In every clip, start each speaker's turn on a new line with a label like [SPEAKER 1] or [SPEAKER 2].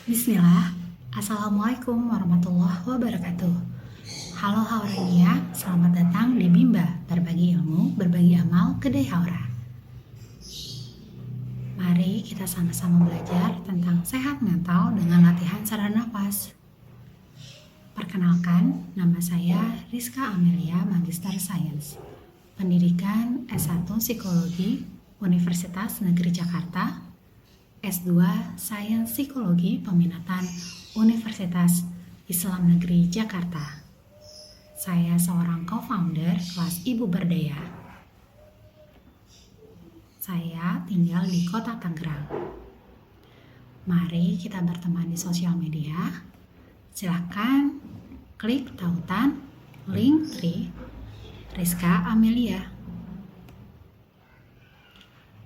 [SPEAKER 1] Bismillah, Assalamualaikum warahmatullahi wabarakatuh. Halo Haurania, selamat datang di Bimba, berbagi ilmu, berbagi amal, kedai Haura. Mari kita sama-sama belajar tentang sehat mental dengan latihan sadar nafas. Perkenalkan, nama saya Rizka Amelia, Magister Sains, Pendidikan S1 Psikologi, Universitas Negeri Jakarta, S2 Sains Psikologi Peminatan Universitas Islam Negeri Jakarta. Saya seorang co-founder kelas Ibu Berdaya. Saya tinggal di Kota Tangerang. Mari kita berteman di sosial media. Silahkan klik tautan Linktree Rizka Amelia.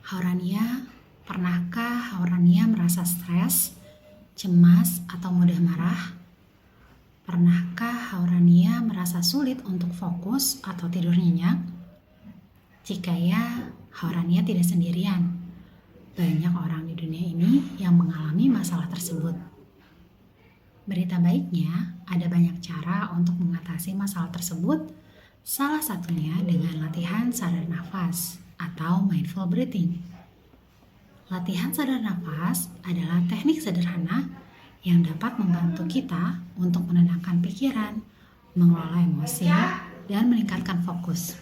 [SPEAKER 1] Haurania, pernahkah Haurania merasa stres, cemas, atau mudah marah? Pernahkah Haurania merasa sulit untuk fokus atau tidur nyenyak? Jika ya, Haurania tidak sendirian. Banyak orang di dunia ini yang mengalami masalah tersebut. Berita baiknya, ada banyak cara untuk mengatasi masalah tersebut, salah satunya dengan latihan sadar nafas atau mindful breathing. Latihan sadar nafas adalah teknik sederhana yang dapat membantu kita untuk menenangkan pikiran, mengelola emosi, dan meningkatkan fokus.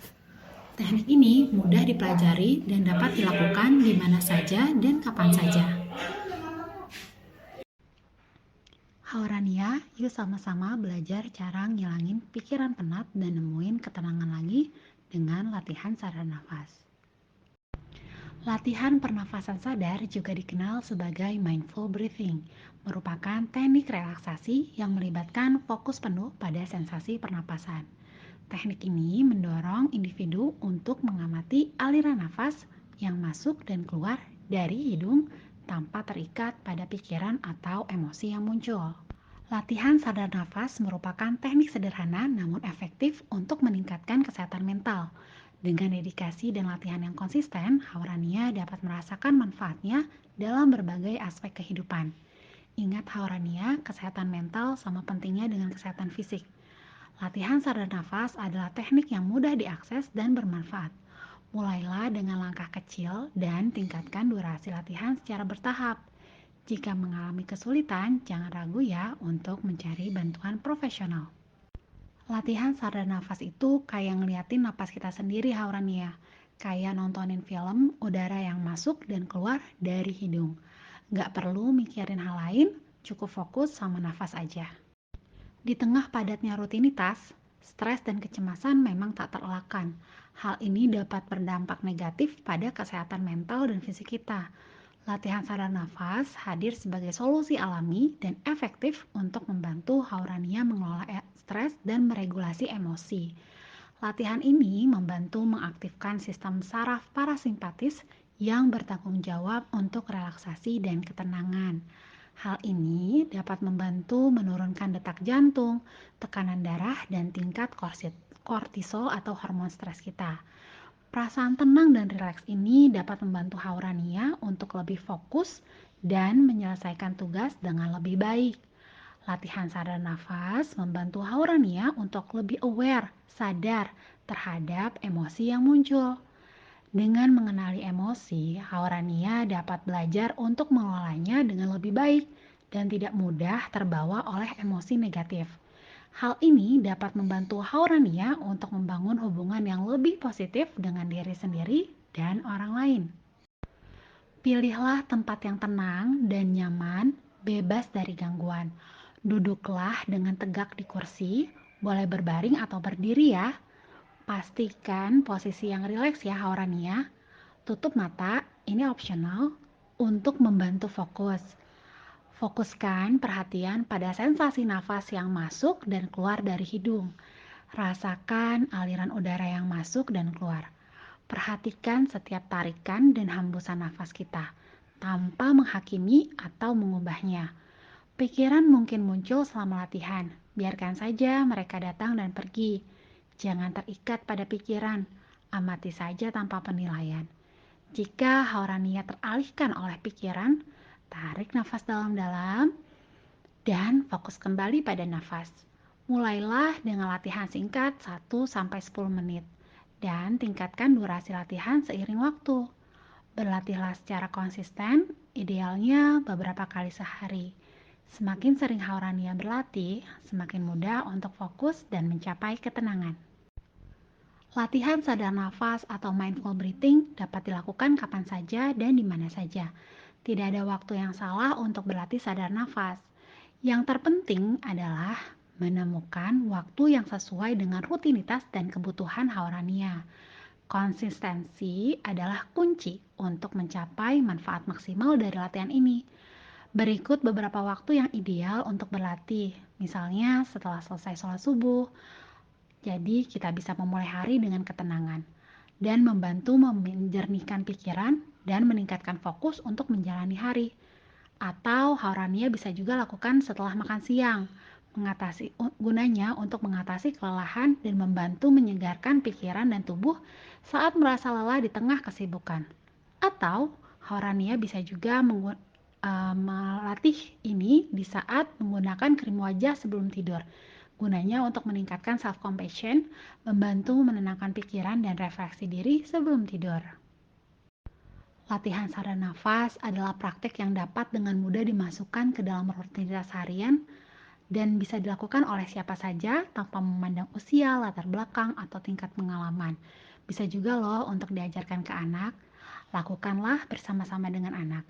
[SPEAKER 1] Teknik ini mudah dipelajari dan dapat dilakukan di mana saja dan kapan saja. Haurania, yuk sama-sama belajar cara ngilangin pikiran penat dan nemuin ketenangan lagi dengan latihan sadar nafas. Latihan pernafasan sadar juga dikenal sebagai mindful breathing, merupakan teknik relaksasi yang melibatkan fokus penuh pada sensasi pernapasan. Teknik ini mendorong individu untuk mengamati aliran nafas yang masuk dan keluar dari hidung tanpa terikat pada pikiran atau emosi yang muncul. Latihan sadar nafas merupakan teknik sederhana namun efektif untuk meningkatkan kesehatan mental. Dengan dedikasi dan latihan yang konsisten, Haurania dapat merasakan manfaatnya dalam berbagai aspek kehidupan. Ingat Haurania, kesehatan mental sama pentingnya dengan kesehatan fisik. Latihan sadar nafas adalah teknik yang mudah diakses dan bermanfaat. Mulailah dengan langkah kecil dan tingkatkan durasi latihan secara bertahap. Jika mengalami kesulitan, jangan ragu ya untuk mencari bantuan profesional. Latihan sadar nafas itu kayak ngeliatin napas kita sendiri Haurania. Kayak nontonin film udara yang masuk dan keluar dari hidung. Gak perlu mikirin hal lain, cukup fokus sama nafas aja. Di tengah padatnya rutinitas, stres dan kecemasan memang tak terelakkan. Hal ini dapat berdampak negatif pada kesehatan mental dan fisik kita. Latihan sadar nafas hadir sebagai solusi alami dan efektif untuk membantu Haurania mengelola stres dan meregulasi emosi. Latihan ini membantu mengaktifkan sistem saraf parasimpatis yang bertanggung jawab untuk relaksasi dan ketenangan. Hal ini dapat membantu menurunkan detak jantung, tekanan darah, dan tingkat kortisol atau hormon stres kita. Perasaan tenang dan rileks ini dapat membantu Haurania untuk lebih fokus dan menyelesaikan tugas dengan lebih baik. Latihan sadar nafas membantu Haurania untuk lebih aware, sadar terhadap emosi yang muncul. Dengan mengenali emosi, Haurania dapat belajar untuk mengelolanya dengan lebih baik dan tidak mudah terbawa oleh emosi negatif. Hal ini dapat membantu Haurania untuk membangun hubungan yang lebih positif dengan diri sendiri dan orang lain. Pilihlah tempat yang tenang dan nyaman, bebas dari gangguan. Duduklah dengan tegak di kursi, boleh berbaring atau berdiri ya. Pastikan posisi yang rileks ya Haurania. Tutup mata, ini opsional untuk membantu fokus. Fokuskan perhatian pada sensasi nafas yang masuk dan keluar dari hidung. Rasakan aliran udara yang masuk dan keluar. Perhatikan setiap tarikan dan hembusan nafas kita, tanpa menghakimi atau mengubahnya. Pikiran mungkin muncul selama latihan, biarkan saja mereka datang dan pergi. Jangan terikat pada pikiran, amati saja tanpa penilaian. Jika Haurania teralihkan oleh pikiran, tarik nafas dalam-dalam, Dan fokus kembali pada nafas. Mulailah dengan latihan singkat 1-10 menit dan tingkatkan durasi latihan seiring waktu. Berlatihlah secara konsisten, idealnya beberapa kali sehari. Semakin sering Haurania berlatih, semakin mudah untuk fokus dan mencapai ketenangan. Latihan sadar nafas atau mindful breathing dapat dilakukan kapan saja dan di mana saja. Tidak ada waktu yang salah untuk berlatih sadar nafas. Yang terpenting adalah menemukan waktu yang sesuai dengan rutinitas dan kebutuhan Haurania. Konsistensi adalah kunci untuk mencapai manfaat maksimal dari latihan ini. Berikut beberapa waktu yang ideal untuk berlatih, misalnya setelah selesai sholat subuh. Jadi kita bisa memulai hari dengan ketenangan dan membantu menjernihkan pikiran dan meningkatkan fokus untuk menjalani hari. Atau Haurania bisa juga lakukan setelah makan siang, gunanya untuk mengatasi kelelahan dan membantu menyegarkan pikiran dan tubuh saat merasa lelah di tengah kesibukan. Atau Haurania bisa juga melatih ini di saat menggunakan krim wajah sebelum tidur. Gunanya untuk meningkatkan self-compassion, membantu menenangkan pikiran dan refleksi diri sebelum tidur. Latihan sadar nafas adalah praktik yang dapat dengan mudah dimasukkan ke dalam rutinitas harian dan bisa dilakukan oleh siapa saja tanpa memandang usia, latar belakang, atau tingkat pengalaman. Bisa juga loh untuk diajarkan ke anak. Lakukanlah bersama-sama dengan anak.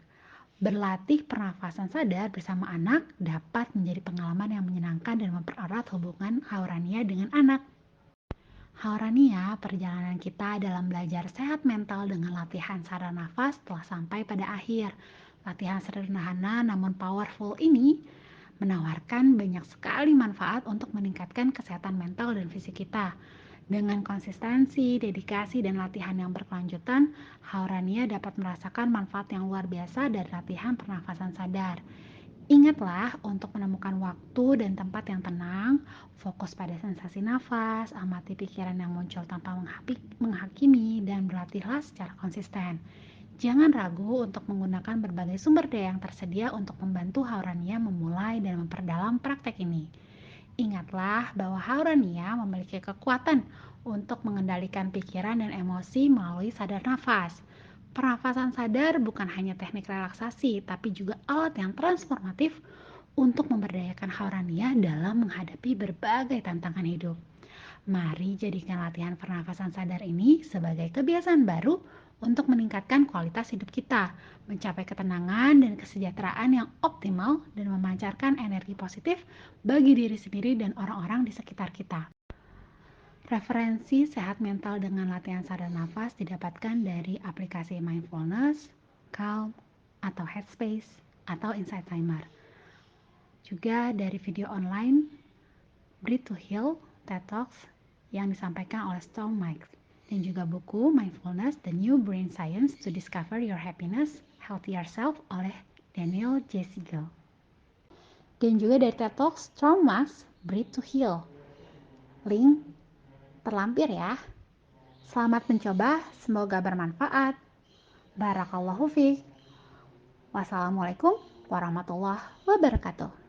[SPEAKER 1] Berlatih pernafasan sadar bersama anak dapat menjadi pengalaman yang menyenangkan dan mempererat hubungan Haurania dengan anak. Haurania, perjalanan kita dalam belajar sehat mental dengan latihan sadar nafas telah sampai pada akhir. Latihan sederhana namun powerful ini menawarkan banyak sekali manfaat untuk meningkatkan kesehatan mental dan fisik kita. Dengan konsistensi, dedikasi, dan latihan yang berkelanjutan, Haurania dapat merasakan manfaat yang luar biasa dari latihan pernafasan sadar. Ingatlah untuk menemukan waktu dan tempat yang tenang, fokus pada sensasi nafas, amati pikiran yang muncul tanpa menghakimi, dan berlatihlah secara konsisten. Jangan ragu untuk menggunakan berbagai sumber daya yang tersedia untuk membantu Haurania memulai dan memperdalam praktek ini. Ingatlah bahwa Haurania memiliki kekuatan untuk mengendalikan pikiran dan emosi melalui sadar nafas. Pernafasan sadar bukan hanya teknik relaksasi, tapi juga alat yang transformatif untuk memberdayakan Haurania dalam menghadapi berbagai tantangan hidup. Mari jadikan latihan pernafasan sadar ini sebagai kebiasaan baru untuk meningkatkan kualitas hidup kita, mencapai ketenangan dan kesejahteraan yang optimal, dan memancarkan energi positif bagi diri sendiri dan orang-orang di sekitar kita. Referensi sehat mental dengan latihan sadar nafas didapatkan dari aplikasi Mindfulness, Calm, atau Headspace, atau Insight Timer. Juga dari video online Breathe to Heal, TED Talks, yang disampaikan oleh Storm Mike. Dan juga buku Mindfulness, The New Brain Science to Discover Your Happiness, Healthy Yourself oleh Daniel J. Siegel. Dan juga dari TED Talks, Storm Max, Breathe to Heal. Link terlampir ya. Selamat mencoba, semoga bermanfaat. Barakallahu fiik. Wassalamualaikum warahmatullahi wabarakatuh.